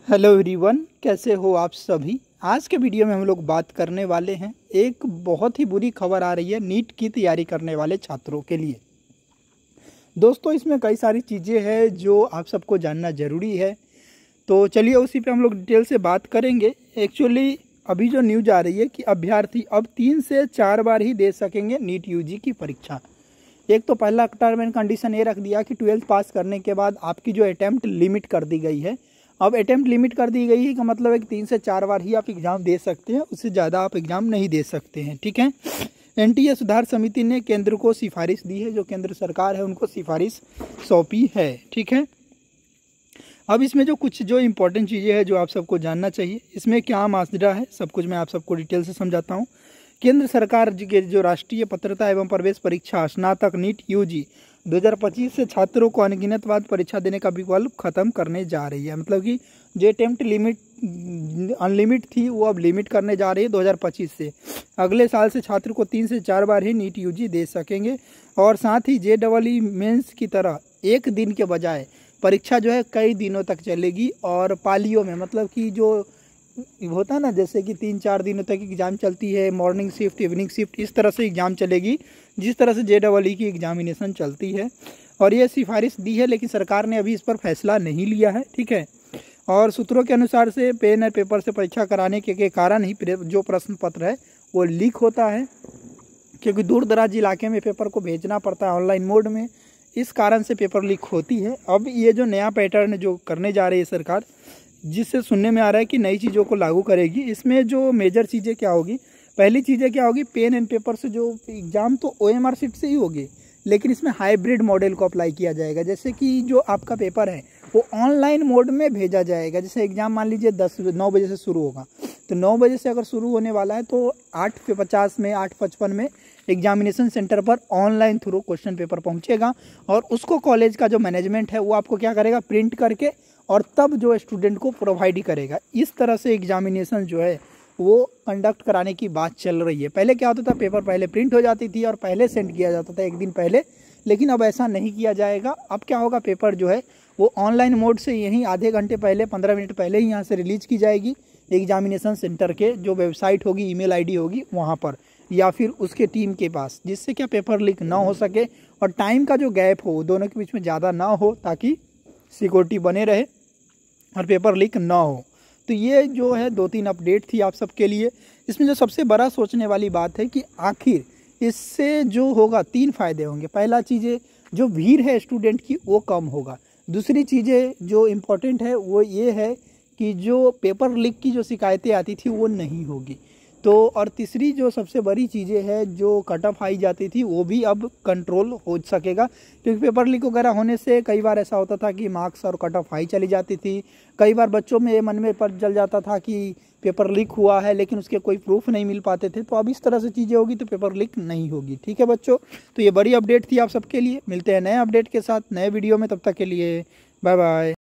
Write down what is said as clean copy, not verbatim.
Hello everyone, कैसे हो आप सभी। आज के वीडियो में हम लोग बात करने वाले हैं, एक बहुत ही बुरी खबर आ रही है नीट की तैयारी करने वाले छात्रों के लिए। दोस्तों, इसमें कई सारी चीज़ें हैं जो आप सबको जानना ज़रूरी है, तो चलिए उसी पे हम लोग डिटेल से बात करेंगे। एक्चुअली अभी जो न्यूज आ रही है कि अभ्यर्थी अब 3 से 4 बार ही दे सकेंगे नीट यूजी की परीक्षा। एक तो पहला टर्म एंड कंडीशन ये रख दिया कि 12th पास करने के बाद आपकी जो अटैम्प्ट लिमिट कर दी गई है। अब अटैम्प्ट लिमिट कर दी गई है का मतलब है कि 3 से 4 बार ही आप एग्ज़ाम दे सकते हैं, उससे ज़्यादा आप एग्ज़ाम नहीं दे सकते हैं। ठीक है। एनटीए सुधार समिति ने केंद्र को सिफारिश दी है, जो केंद्र सरकार है उनको सिफारिश सौंपी है। ठीक है। अब इसमें जो कुछ जो इम्पोर्टेंट चीज़ें हैं जो आप सबको जानना चाहिए, इसमें क्या माजरा है, सब कुछ मैं आप सबको डिटेल से समझाता हूँ। केंद्र सरकार के जो राष्ट्रीय पात्रता एवं प्रवेश परीक्षा स्नातक नीट यूजी 2025 से छात्रों को अनगिनत बार परीक्षा देने का विकल्प खत्म करने जा रही है। मतलब कि जो अटेम्प्ट लिमिट अनलिमिट थी वो अब लिमिट करने जा रही है 2025 से। अगले साल से छात्र को 3 से 4 बार ही नीट यूजी दे सकेंगे, और साथ ही JEE मेंस की तरह एक दिन के बजाय परीक्षा जो है कई दिनों तक चलेगी, और पालियों में, मतलब कि जो होता है ना, जैसे कि 3-4 दिनों तक एग्ज़ाम चलती है, मॉर्निंग शिफ्ट, इवनिंग शिफ्ट, इस तरह से एग्ज़ाम चलेगी जिस तरह से JEE की एग्जामिनेशन चलती है। और ये सिफारिश दी है, लेकिन सरकार ने अभी इस पर फैसला नहीं लिया है। ठीक है। और सूत्रों के अनुसार से पेन और पेपर से परीक्षा कराने के कारण ही जो प्रश्न पत्र है वो लीक होता है, क्योंकि दूर दराज इलाके में पेपर को भेजना पड़ता है ऑनलाइन मोड में, इस कारण से पेपर लीक होती है। अब ये जो नया पैटर्न जो करने जा रही है सरकार, जिससे सुनने में आ रहा है कि नई चीज़ों को लागू करेगी, इसमें जो मेजर चीज़ें क्या होगी, पहली चीज़ें क्या होगी, पेन एंड पेपर से जो एग्ज़ाम तो OMR शीट से ही होगी, लेकिन इसमें हाइब्रिड मॉडल को अप्लाई किया जाएगा। जैसे कि जो आपका पेपर है वो ऑनलाइन मोड में भेजा जाएगा। जैसे एग्ज़ाम मान लीजिए 9 बजे से शुरू होगा, तो 9 बजे से अगर शुरू होने वाला है तो 8:50 में 8:55 में एग्जामिनेशन सेंटर पर ऑनलाइन थ्रू क्वेश्चन पेपर पहुंचेगा, और उसको कॉलेज का जो मैनेजमेंट है वो आपको क्या करेगा, प्रिंट करके और तब जो स्टूडेंट को प्रोवाइड करेगा। इस तरह से एग्जामिनेशन जो है वो कंडक्ट कराने की बात चल रही है। पहले क्या होता था, पेपर पहले प्रिंट हो जाती थी और पहले सेंड किया जाता था एक दिन पहले, लेकिन अब ऐसा नहीं किया जाएगा। अब क्या होगा, पेपर जो है वो ऑनलाइन मोड से यहीं आधे घंटे पहले, 15 मिनट पहले ही यहाँ से रिलीज की जाएगी एग्जामिनेशन सेंटर के जो वेबसाइट होगी, ईमेल ID होगी वहाँ पर, या फिर उसके टीम के पास, जिससे क्या पेपर लीक ना हो सके और टाइम का जो गैप हो दोनों के बीच में ज़्यादा ना हो, ताकि सिक्योरिटी बने रहे और पेपर लीक ना हो। तो ये जो है 2-3 अपडेट थी आप सबके लिए। इसमें जो सबसे बड़ा सोचने वाली बात है कि आखिर इससे जो होगा 3 फायदे होंगे। पहला चीज़ें, जो भीड़ है स्टूडेंट की वो कम होगा। दूसरी चीज़ें जो इम्पोर्टेंट है वो ये है कि जो पेपर लीक की जो शिकायतें आती थी वो नहीं होगी। तो और तीसरी जो सबसे बड़ी चीज़ें है, जो कट ऑफ आई जाती थी वो भी अब कंट्रोल हो सकेगा, क्योंकि पेपर लीक वगैरह होने से कई बार ऐसा होता था कि मार्क्स और कट ऑफ हाई चली जाती थी। कई बार बच्चों में मन में पर जल जाता था कि पेपर लीक हुआ है, लेकिन उसके कोई प्रूफ नहीं मिल पाते थे। तो अब इस तरह से चीज़ें होगी तो पेपर लीक नहीं होगी। ठीक है बच्चों, तो ये बड़ी अपडेट थी आप सबके लिए। मिलते हैं नए अपडेट के साथ नए वीडियो में, तब तक के लिए बाय बाय।